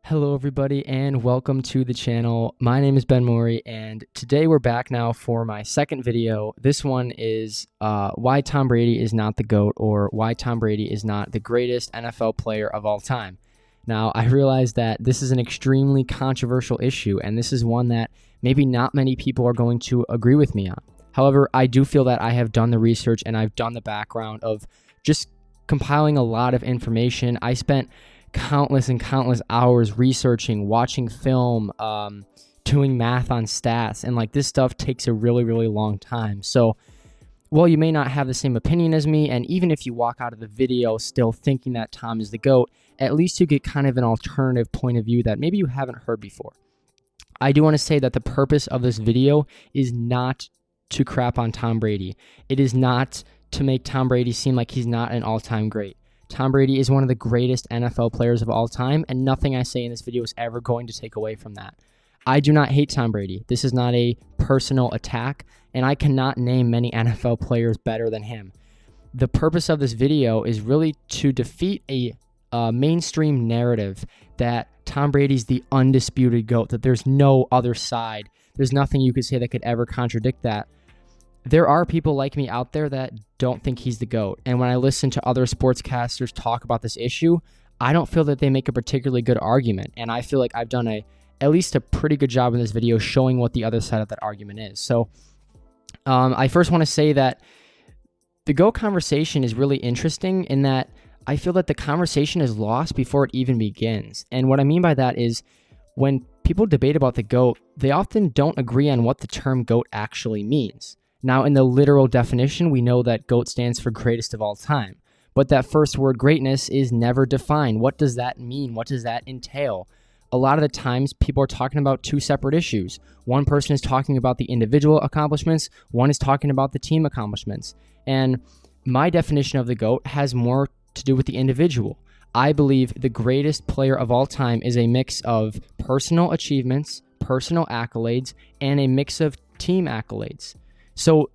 Hello everybody and welcome to the channel. My name is Ben Mori and today we're back now for my second video. This one is why Tom Brady is not the GOAT, or why Tom Brady is not the greatest NFL player of all time. Now, I realize that this is an extremely controversial issue, and this is one that maybe not many people are going to agree with me on. However, I do feel that I have done the research and I've done the background of just compiling a lot of information. I spent countless and countless hours researching, watching film, doing math on stats, and like this stuff takes a really, really long time. So while you may not have the same opinion as me, and even if you walk out of the video still thinking that Tom is the GOAT, at least you get kind of an alternative point of view that maybe you haven't heard before. I do want to say that the purpose of this video is not to crap on Tom Brady. It is not to make Tom Brady seem like he's not an all-time great. Tom Brady is one of the greatest NFL players of all time, and nothing I say in this video is ever going to take away from that. I do not hate Tom Brady. This is not a personal attack, and I cannot name many NFL players better than him. The purpose of this video is really to defeat a mainstream narrative that Tom Brady's the undisputed GOAT, that there's no other side. There's nothing you could say that could ever contradict that. There are people like me out there that don't think he's the GOAT. And when I listen to other sportscasters talk about this issue, I don't feel that they make a particularly good argument. And I feel like I've done at least a pretty good job in this video showing what the other side of that argument is. So I first want to say that the GOAT conversation is really interesting in that I feel that the conversation is lost before it even begins. And what I mean by that is when people debate about the GOAT, they often don't agree on what the term GOAT actually means. Now, in the literal definition, we know that GOAT stands for greatest of all time. But that first word, greatness, is never defined. What does that mean? What does that entail? A lot of the times, people are talking about two separate issues. One person is talking about the individual accomplishments. One is talking about the team accomplishments. And my definition of the GOAT has more to do with the individual. I believe the greatest player of all time is a mix of personal achievements, personal accolades, and a mix of team accolades. So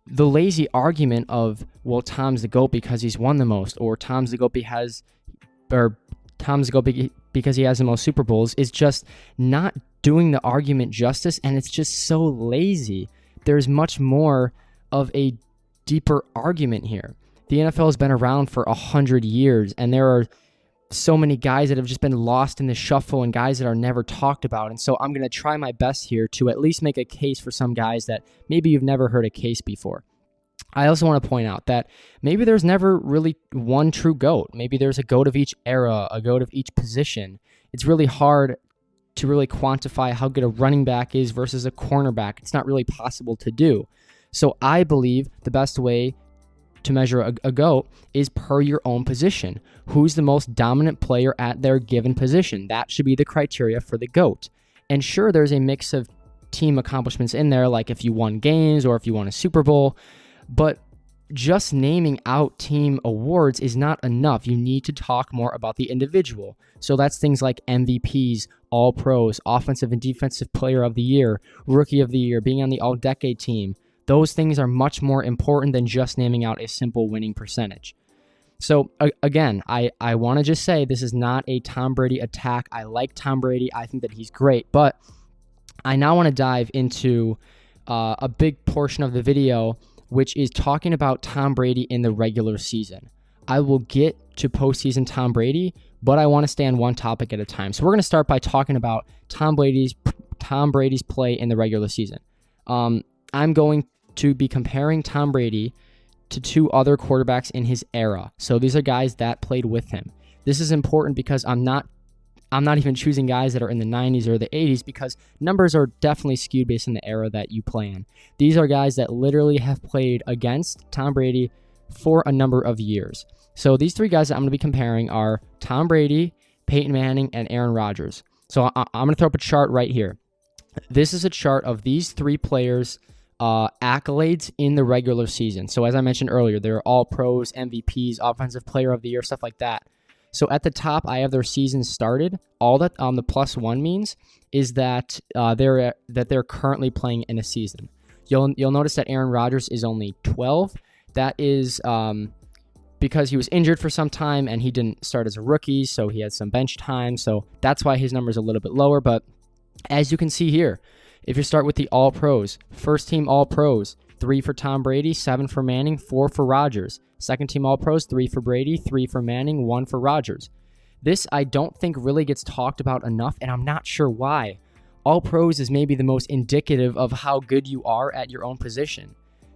the lazy argument of, well, Tom's the GOAT because he's won the most, or Tom's the GOAT because he has the most Super Bowls is just not doing the argument justice, and it's just so lazy. There's much more of a deeper argument here. The NFL has been around for 100 years, and there are so many guys that have just been lost in the shuffle and guys that are never talked about. And so I'm going to try my best here to at least make a case for some guys that maybe you've never heard a case before. I also want to point out that maybe there's never really one true GOAT. Maybe there's a GOAT of each era, a GOAT of each position. It's really hard to really quantify how good a running back is versus a cornerback. It's not really possible to do. So I believe the best way to measure a GOAT is per your own position. Who's the most dominant player at their given position? That should be the criteria for the GOAT. And sure, there's a mix of team accomplishments in there, like if you won games or if you won a Super Bowl, but just naming out team awards is not enough. You need to talk more about the individual. So that's things like MVPs, All-Pros, Offensive and Defensive Player of the Year, Rookie of the Year, being on the All-Decade team. Those things are much more important than just naming out a simple winning percentage. So again, I want to just say this is not a Tom Brady attack. I like Tom Brady. I think that he's great. But I now want to dive into a big portion of the video, which is talking about Tom Brady in the regular season. I will get to postseason Tom Brady, but I want to stay on one topic at a time. So we're going to start by talking about Tom Brady's play in the regular season. I'm going to be comparing Tom Brady to two other quarterbacks in his era. So these are guys that played with him. This is important because I'm not even choosing guys that are in the 90s or the 80s because numbers are definitely skewed based on the era that you play in. These are guys that literally have played against Tom Brady for a number of years. So these three guys that I'm going to be comparing are Tom Brady, Peyton Manning, and Aaron Rodgers. So I'm going to throw up a chart right here. This is a chart of these three players' accolades in the regular season. So as I mentioned earlier, they're all pros, MVPs, Offensive Player of the Year, stuff like that. So at the top, I have their season started. All that the +1 means is that they're currently playing in a season. You'll notice that Aaron Rodgers is only 12. That is because he was injured for some time and he didn't start as a rookie, so he had some bench time. So that's why his number is a little bit lower. But as you can see here, if you start with the All-Pros, first team All-Pros, 3 for Tom Brady, 7 for Manning, 4 for Rodgers. Second team All-Pros, 3 for Brady, 3 for Manning, 1 for Rodgers. This I don't think really gets talked about enough, and I'm not sure why. All-Pros is maybe the most indicative of how good you are at your own position.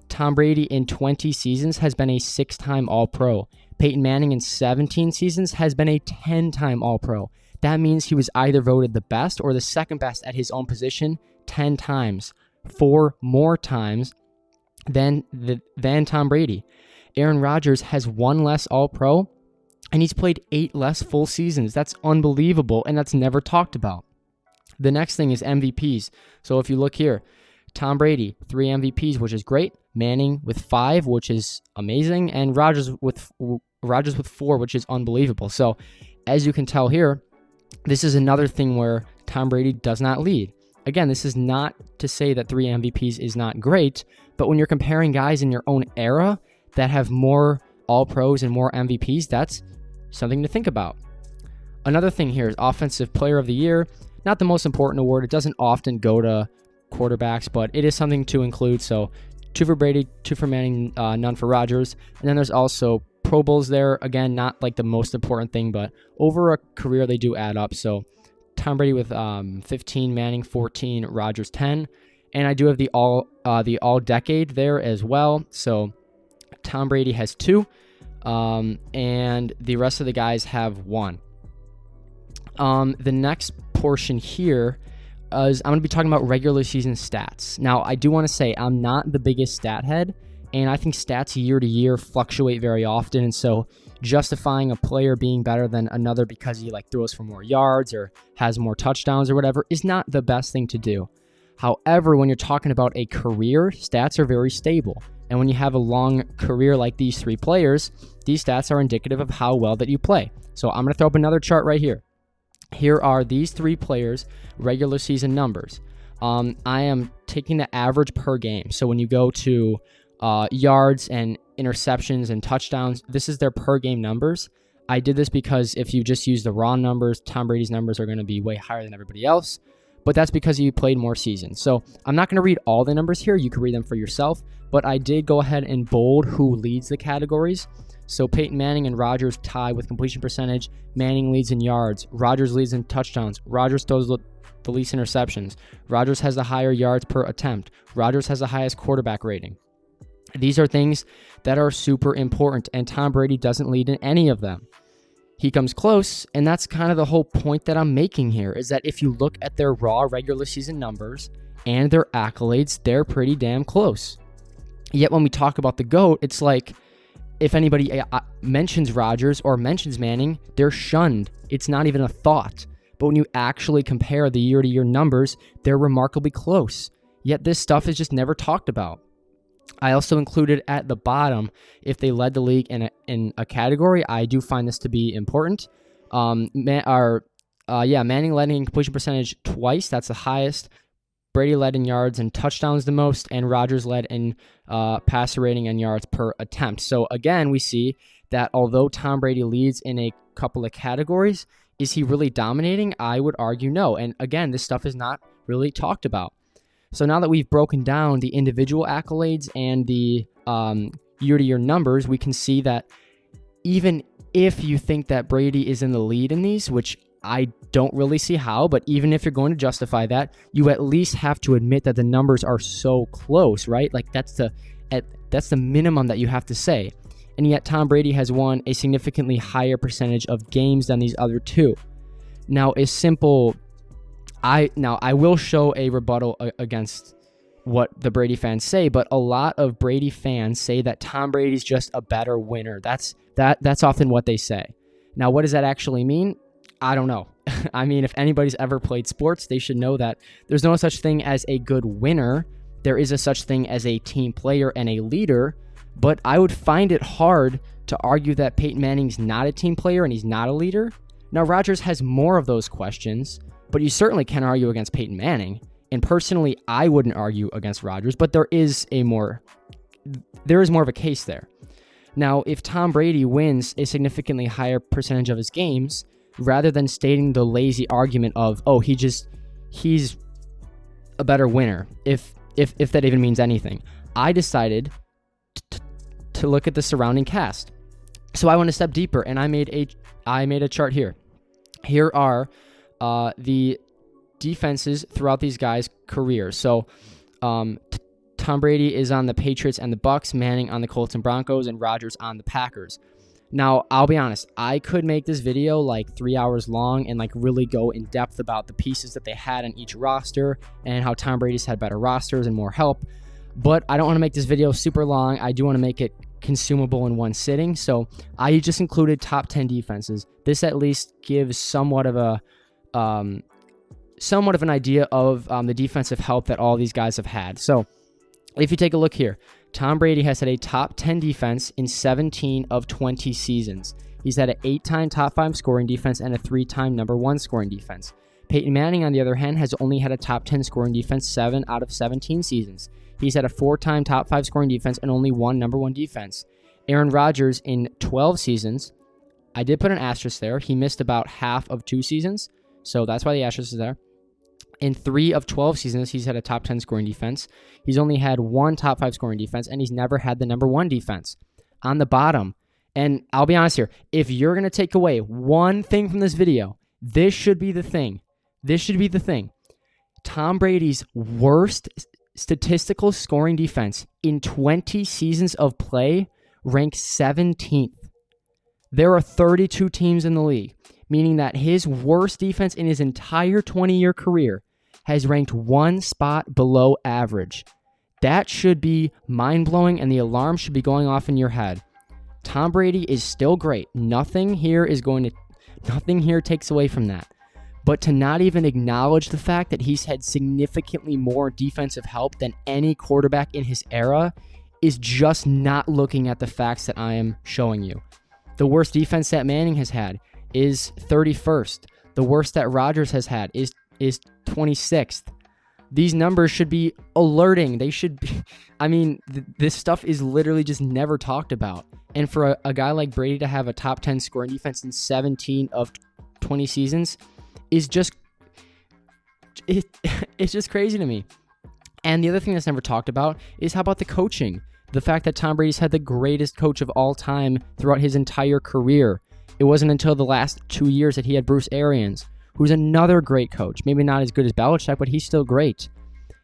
Tom Brady in 20 seasons has been a 6-time All-Pro. Peyton Manning in 17 seasons has been a 10-time All-Pro. That means he was either voted the best or the second best at his own position 10 times, 4 more times than Tom Brady. Aaron Rodgers has 1 less All-Pro, and he's played 8 less full seasons. That's unbelievable, and that's never talked about. The next thing is MVPs. So if you look here, Tom Brady, 3 MVPs, which is great. Manning with 5, which is amazing, and Rodgers with 4, which is unbelievable. So as you can tell here, this is another thing where Tom Brady does not lead. Again, this is not to say that 3 MVPs is not great, but when you're comparing guys in your own era that have more All-Pros and more MVPs, that's something to think about. Another thing here is Offensive Player of the Year. Not the most important award. It doesn't often go to quarterbacks, but it is something to include. So 2 for Brady, 2 for Manning, none for Rodgers. And then there's also Pro Bowls there. Again, not like the most important thing, but over a career, they do add up. So Tom Brady with 15, Manning 14, Rodgers 10. And I do have the all-decade there as well. So Tom Brady has 2, and the rest of the guys have 1. The next portion here is I'm going to be talking about regular season stats. Now, I do want to say I'm not the biggest stat head, and I think stats year to year fluctuate very often, and so justifying a player being better than another because he throws for more yards or has more touchdowns or whatever is not the best thing to do. However, when you're talking about a career, stats are very stable. And when you have a long career like these 3 players, these stats are indicative of how well that you play. So I'm going to throw up another chart right here. Here are these 3 players' regular season numbers. I am taking the average per game. So when you go to yards and interceptions and touchdowns, this is their per game numbers. I did this because if you just use the raw numbers, Tom Brady's numbers are going to be way higher than everybody else. But that's because he played more seasons. So I'm not going to read all the numbers here. You can read them for yourself. But I did go ahead and bold who leads the categories. So Peyton Manning and Rodgers tie with completion percentage. Manning leads in yards. Rodgers leads in touchdowns. Rodgers throws the least interceptions. Rodgers has the higher yards per attempt. Rodgers has the highest quarterback rating. These are things that are super important, and Tom Brady doesn't lead in any of them. He comes close, and that's kind of the whole point that I'm making here, is that if you look at their raw regular season numbers and their accolades, they're pretty damn close. Yet when we talk about the GOAT, it's like if anybody mentions Rodgers or mentions Manning, they're shunned. It's not even a thought. But when you actually compare the year-to-year numbers, they're remarkably close. Yet this stuff is just never talked about. I also included at the bottom if they led the league in a category. I do find this to be important. Manning led in completion percentage twice. That's the highest. Brady led in yards and touchdowns the most, and Rodgers led in passer rating and yards per attempt. So again, we see that although Tom Brady leads in a couple of categories, is he really dominating? I would argue no. And again, this stuff is not really talked about. So now that we've broken down the individual accolades and the year-to-year numbers, we can see that even if you think that Brady is in the lead in these, which I don't really see how, but even if you're going to justify that, you at least have to admit that the numbers are so close, right? That's the minimum that you have to say. And yet Tom Brady has won a significantly higher percentage of games than these other 2. Now, I will show a rebuttal against what the Brady fans say, but a lot of Brady fans say that Tom Brady's just a better winner. That's often what they say. Now, what does that actually mean? I don't know. I mean, if anybody's ever played sports, they should know that there's no such thing as a good winner. There is a such thing as a team player and a leader, but I would find it hard to argue that Peyton Manning's not a team player and he's not a leader. Now, Rodgers has more of those questions, but you certainly can argue against Peyton Manning. And personally, I wouldn't argue against Rodgers, but there is more of a case there. Now, if Tom Brady wins a significantly higher percentage of his games, rather than stating the lazy argument of, oh, he's a better winner, if that even means anything, I decided to look at the surrounding cast. So I went a step deeper, and I made a chart here. Here are the defenses throughout these guys' careers. So Tom Brady is on the Patriots and the Bucks, Manning on the Colts and Broncos, and Rodgers on the Packers. Now, I'll be honest, I could make this video like 3 hours long and like really go in depth about the pieces that they had on each roster and how Tom Brady's had better rosters and more help, but I don't want to make this video super long. I do want to make it consumable in one sitting, so I just included top 10 defenses. This at least gives somewhat of an idea of the defensive help that all these guys have had. So if you take a look here, Tom Brady has had a top 10 defense in 17 of 20 seasons. He's had an 8-time top 5 scoring defense and a 3-time number 1 scoring defense. Peyton Manning, on the other hand, has only had a top 10 scoring defense 7 out of 17 seasons. He's had a 4-time top 5 scoring defense and only 1 number 1 defense. Aaron Rodgers in 12 seasons, I did put an asterisk there. He missed about half of 2 seasons, so that's why the asterisk is there. In 3 of 12 seasons, he's had a top 10 scoring defense. He's only had 1 top 5 scoring defense, and he's never had the number 1 defense. On the bottom, and I'll be honest here, if you're going to take away one thing from this video, this should be the thing. This should be the thing. Tom Brady's worst statistical scoring defense in 20 seasons of play ranks 17th. There are 32 teams in the league, meaning that his worst defense in his entire 20-year career has ranked 1 spot below average. That should be mind-blowing, and the alarm should be going off in your head. Tom Brady is still great. Nothing here takes away from that. But to not even acknowledge the fact that he's had significantly more defensive help than any quarterback in his era is just not looking at the facts that I am showing you. The worst defense that Manning has had is 31st. The worst that Rodgers has had is 26th. These numbers should be alerting. They should be, this stuff is literally just never talked about. And for a guy like Brady to have a top 10 scoring defense in 17 of 20 seasons is just, it's just crazy to me. And the other thing that's never talked about is how about the coaching? The fact that Tom Brady's had the greatest coach of all time throughout his entire career. It wasn't until the last 2 years that he had Bruce Arians, who's another great coach. Maybe not as good as Belichick, but he's still great.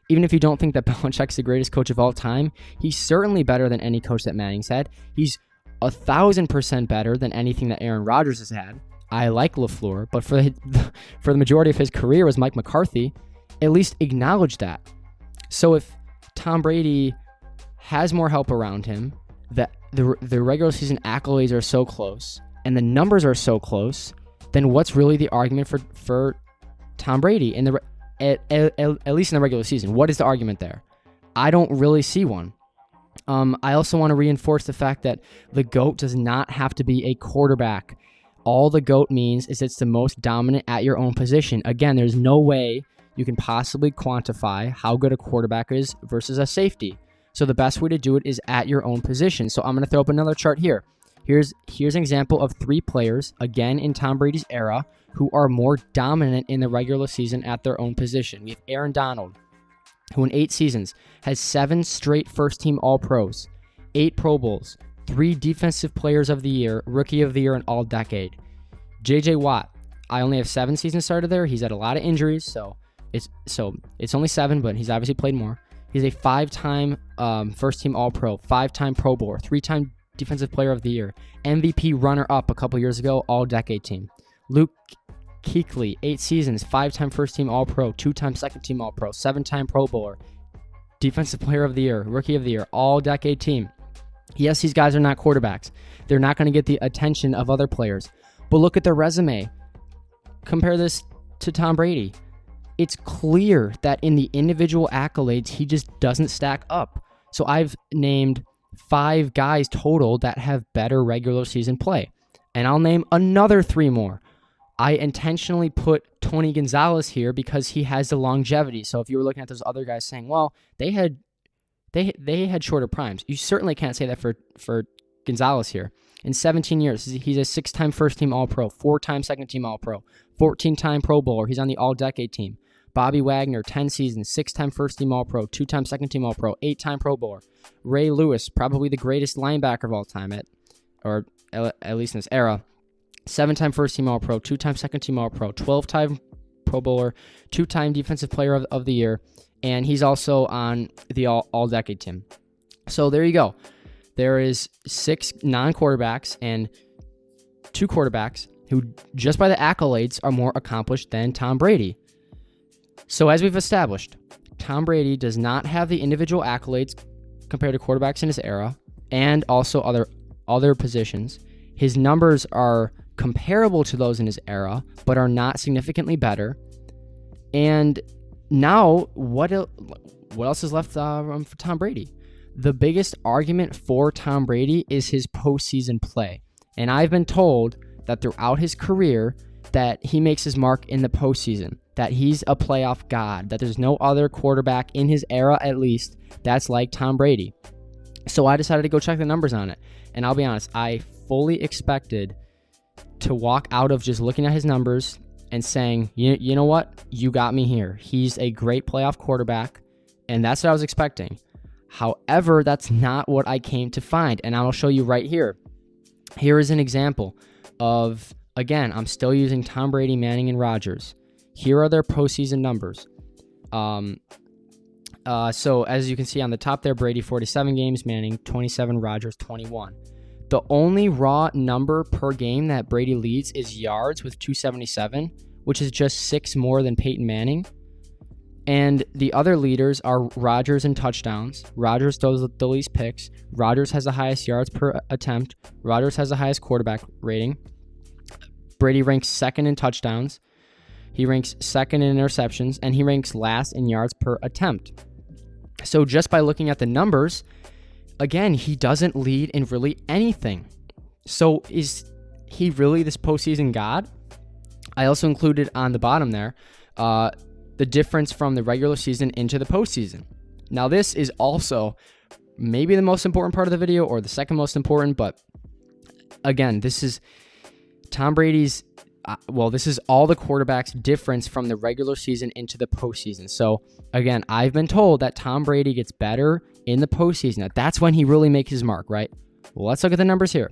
Even if you don't think that Belichick's the greatest coach of all time, he's certainly better than any coach that Manning's had. He's 1,000% better than anything that Aaron Rodgers has had. I like LaFleur, but for the majority of his career was Mike McCarthy. At least acknowledge that. So if Tom Brady has more help around him, that the regular season accolades are so close, and the numbers are so close, then what's really the argument for Tom Brady at least in the regular season? What is the argument there? I don't really see one. I also want to reinforce the fact that the GOAT does not have to be a quarterback. All the GOAT means is it's the most dominant at your own position. Again, there's no way you can possibly quantify how good a quarterback is versus a safety. So the best way to do it is at your own position. So I'm going to throw up another chart here. Here's an example of 3 players, again in Tom Brady's era, who are more dominant in the regular season at their own position. We have Aaron Donald, who in 8 seasons has 7 straight first-team All-Pros, 8 Pro Bowls, 3 Defensive Players of the Year, Rookie of the Year, and All-Decade. J.J. Watt, I only have 7 seasons started there. He's had a lot of injuries, so it's only 7, but he's obviously played more. He's a 5-time first-team All-Pro, 5-time Pro Bowler, 3-time Defensive Player of the Year, MVP runner-up a couple years ago, All-Decade team. Luke Kuechly, 8 seasons, 5-time first-team All-Pro, 2-time second-team All-Pro, 7-time Pro Bowler, Defensive Player of the Year, Rookie of the Year, All-Decade team. Yes, these guys are not quarterbacks. They're not going to get the attention of other players. But look at their resume. Compare this to Tom Brady. It's clear that in the individual accolades, he just doesn't stack up. So I've named 5 guys total that have better regular season play. And I'll name another 3 more. I intentionally put Tony Gonzalez here because he has the longevity. So if you were looking at those other guys saying, well, they had shorter primes. You certainly can't say that for Gonzalez here. In 17 years, he's a 6-time first-team All-Pro, 4-time second-team All-Pro, 14-time Pro Bowler. He's on the All-Decade team. Bobby Wagner, 10 seasons, 6-time first-team All-Pro, 2-time second-team All-Pro, 8-time Pro Bowler. Ray Lewis, probably the greatest linebacker of all time, at least in this era. 7-time first-team All-Pro, 2-time second-team All-Pro, 12-time Pro Bowler, 2-time Defensive Player of the Year, and he's also on the All-Decade team. So there you go. There is 6 non-quarterbacks and 2 quarterbacks who, just by the accolades, are more accomplished than Tom Brady. So as we've established, Tom Brady does not have the individual accolades compared to quarterbacks in his era and also other positions. His numbers are comparable to those in his era, but are not significantly better. And now, what else is left for Tom Brady? The biggest argument for Tom Brady is his postseason play. And I've been told that throughout his career that he makes his mark in the postseason, that he's a playoff god, that there's no other quarterback in his era, at least, that's like Tom Brady. So I decided to go check the numbers on it. And I'll be honest, I fully expected to walk out of just looking at his numbers and saying, you know what? You got me here. He's a great playoff quarterback, and that's what I was expecting. However, that's not what I came to find, and I'll show you right here. Here is an example of, again, I'm still using Tom Brady, Manning, and Rodgers. Here are their postseason numbers. So as you can see on the top there, Brady 47 games, Manning 27, Rodgers 21. The only raw number per game that Brady leads is yards with 277, which is just 6 more than Peyton Manning. And the other leaders are Rodgers in touchdowns. Rodgers throws the least picks. Rodgers has the highest yards per attempt. Rodgers has the highest quarterback rating. Brady ranks second in touchdowns. He ranks second in interceptions, and he ranks last in yards per attempt. So just by looking at the numbers, again, he doesn't lead in really anything. So is he really this postseason god? I also included on the bottom there the difference from the regular season into the postseason. Now, this is also maybe the most important part of the video or the second most important, but again, this is Tom Brady's, this is all the quarterbacks' difference from the regular season into the postseason. So again, I've been told that Tom Brady gets better in the postseason. That's when he really makes his mark, right? Well, let's look at the numbers here.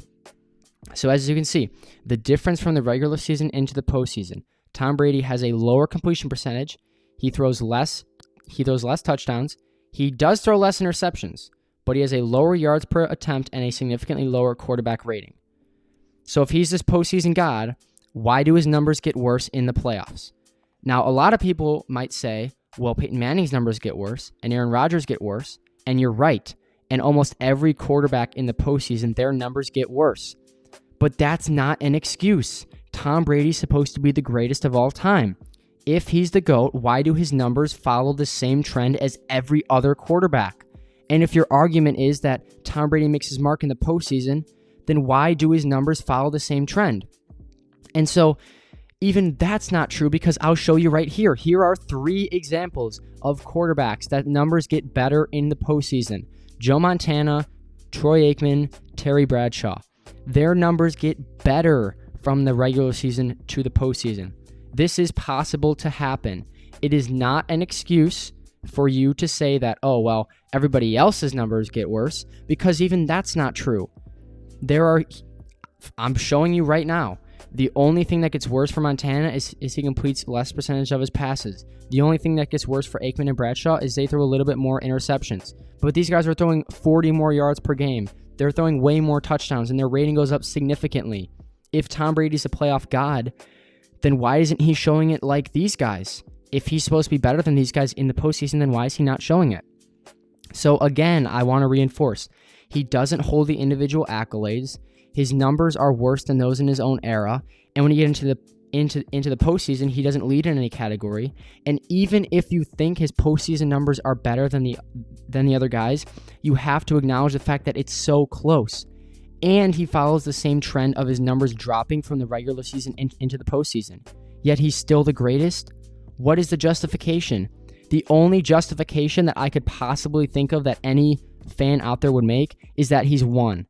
So as you can see, the difference from the regular season into the postseason, Tom Brady has a lower completion percentage. He throws less touchdowns. He does throw less interceptions, but he has a lower yards per attempt and a significantly lower quarterback rating. So if he's this postseason god, why do his numbers get worse in the playoffs? Now, a lot of people might say, well, Peyton Manning's numbers get worse and Aaron Rodgers get worse, and you're right. And almost every quarterback in the postseason, their numbers get worse. But that's not an excuse. Tom Brady's supposed to be the greatest of all time. If he's the GOAT, why do his numbers follow the same trend as every other quarterback? And if your argument is that Tom Brady makes his mark in the postseason, then why do his numbers follow the same trend? And so even that's not true, because I'll show you right here. Here are 3 examples of quarterbacks that numbers get better in the postseason. Joe Montana, Troy Aikman, Terry Bradshaw. Their numbers get better from the regular season to the postseason. This is possible to happen. It is not an excuse for you to say that, oh, well, everybody else's numbers get worse, because even that's not true. I'm showing you right now, the only thing that gets worse for Montana is he completes less percentage of his passes. The only thing that gets worse for Aikman and Bradshaw is they throw a little bit more interceptions. But these guys are throwing 40 more yards per game. They're throwing way more touchdowns, and their rating goes up significantly. If Tom Brady's a playoff god, then why isn't he showing it like these guys? If he's supposed to be better than these guys in the postseason, then why is he not showing it? So again, I want to reinforce, he doesn't hold the individual accolades. His numbers are worse than those in his own era. And when you get into the postseason, he doesn't lead in any category. And even if you think his postseason numbers are better than the other guys, you have to acknowledge the fact that it's so close. And he follows the same trend of his numbers dropping from the regular season into the postseason. Yet he's still the greatest? What is the justification? The only justification that I could possibly think of that any fan out there would make is that he's won.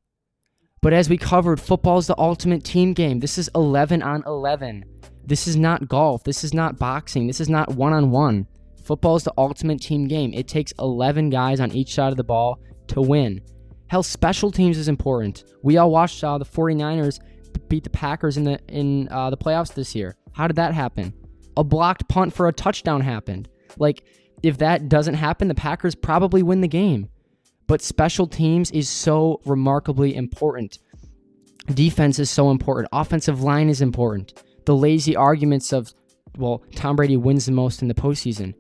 But as we covered, football is the ultimate team game. This is 11 on 11. This is not golf. This is not boxing. This is not one-on-one. Football is the ultimate team game. It takes 11 guys on each side of the ball to win. Hell, special teams is important. We all watched the 49ers beat the Packers in the playoffs this year. How did that happen? A blocked punt for a touchdown happened. Like, if that doesn't happen, the Packers probably win the game. But special teams is so remarkably important. Defense is so important. Offensive line is important. The lazy arguments of, well, Tom Brady wins the most in the postseason.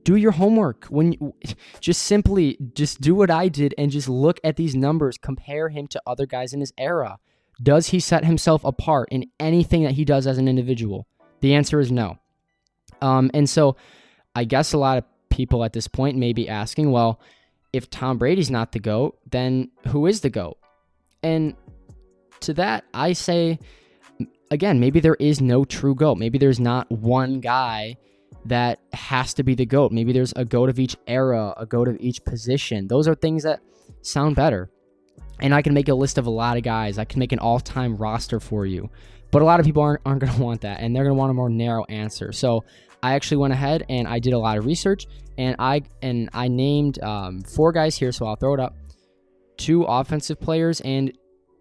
Do your homework. Just do what I did and just look at these numbers. Compare him to other guys in his era. Does he set himself apart in anything that he does as an individual? The answer is no. And so I guess a lot of people at this point may be asking, well, if Tom Brady's not the GOAT, then who is the GOAT? And to that, I say, again, maybe there is no true GOAT. Maybe there's not one guy that has to be the GOAT. Maybe there's a GOAT of each era, a GOAT of each position. Those are things that sound better. And I can make a list of a lot of guys. I can make an all-time roster for you. But a lot of people aren't going to want that, and they're going to want a more narrow answer. So I actually went ahead and I did a lot of research, and I named 4 guys here, so I'll throw it up. 2 offensive players and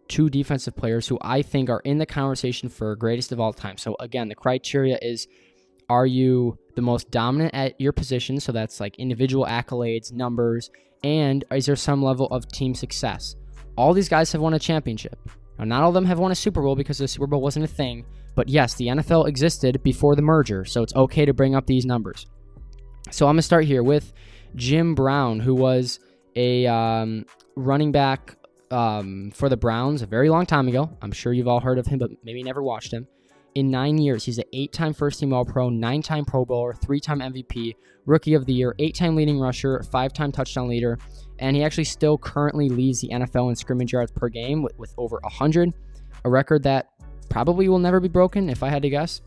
2 defensive players who I think are in the conversation for greatest of all time. So again, the criteria is, are you the most dominant at your position? So that's like individual accolades, numbers, and is there some level of team success? All these guys have won a championship. Now, not all of them have won a Super Bowl because the Super Bowl wasn't a thing, but yes, the NFL existed before the merger, so it's okay to bring up these numbers. So I'm going to start here with Jim Brown, who was a running back for the Browns a very long time ago. I'm sure you've all heard of him, but maybe never watched him. In 9 years, he's an 8-time first-team All-Pro, 9-time Pro Bowler, 3-time MVP, Rookie of the Year, 8-time leading rusher, 5-time touchdown leader, and he actually still currently leads the NFL in scrimmage yards per game with over 100, a record that probably will never be broken, if I had to guess.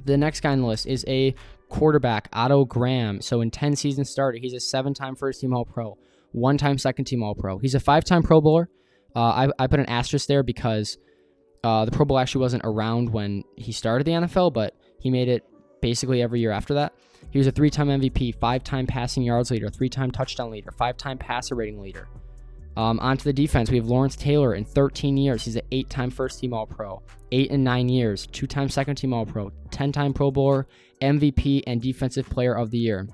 The next guy on the list is a quarterback, Otto Graham. So in 10 seasons started, he's a 7-time first-team All-Pro, 1-time second-team All-Pro. He's a 5-time Pro Bowler. I put an asterisk there because the Pro Bowl actually wasn't around when he started the NFL, but he made it basically every year after that. He was a 3-time MVP, 5-time passing yards leader, 3-time touchdown leader, 5-time passer rating leader. Onto the defense, we have Lawrence Taylor in 13 years. He's an 8-time first-team All-Pro, 8 and 9 years, 2-time second-team All-Pro, 10-time Pro Bowler, MVP, and Defensive Player of the Year.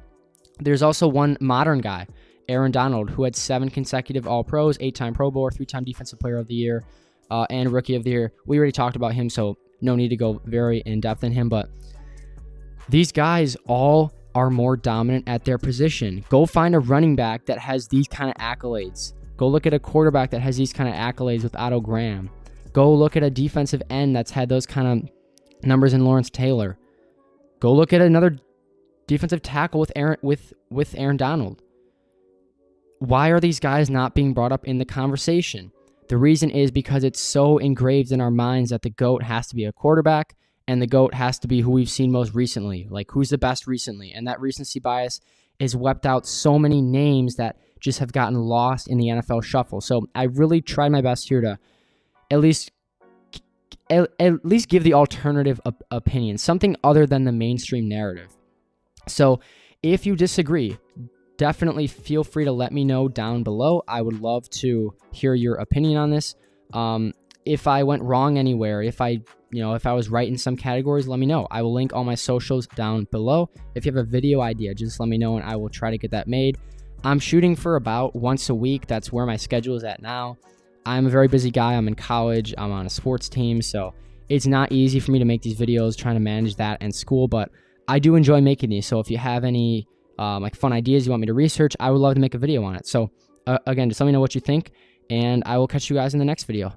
There's also one modern guy, Aaron Donald, who had 7 consecutive All-Pros, 8-time Pro Bowler, 3-time Defensive Player of the Year, and Rookie of the Year. We already talked about him, so no need to go very in-depth in him, but these guys all are more dominant at their position. Go find a running back that has these kind of accolades. Go look at a quarterback that has these kind of accolades with Otto Graham. Go look at a defensive end that's had those kind of numbers in Lawrence Taylor. Go look at another defensive tackle with Aaron Donald. Why are these guys not being brought up in the conversation? The reason is because it's so engraved in our minds that the GOAT has to be a quarterback and the GOAT has to be who we've seen most recently, like who's the best recently. And that recency bias has wept out so many names that just have gotten lost in the NFL shuffle. So I really tried my best here to at least give the alternative opinion, something other than the mainstream narrative. So if you disagree, definitely feel free to let me know down below. I would love to hear your opinion on this. If I went wrong anywhere, if I was right in some categories, let me know. I will link all my socials down below. If you have a video idea, just let me know and I will try to get that made. I'm shooting for about once a week. That's where my schedule is at now. I'm a very busy guy. I'm in college. I'm on a sports team, so it's not easy for me to make these videos, trying to manage that and school, but I do enjoy making these. So if you have any fun ideas you want me to research, I would love to make a video on it. So again, just let me know what you think, and I will catch you guys in the next video.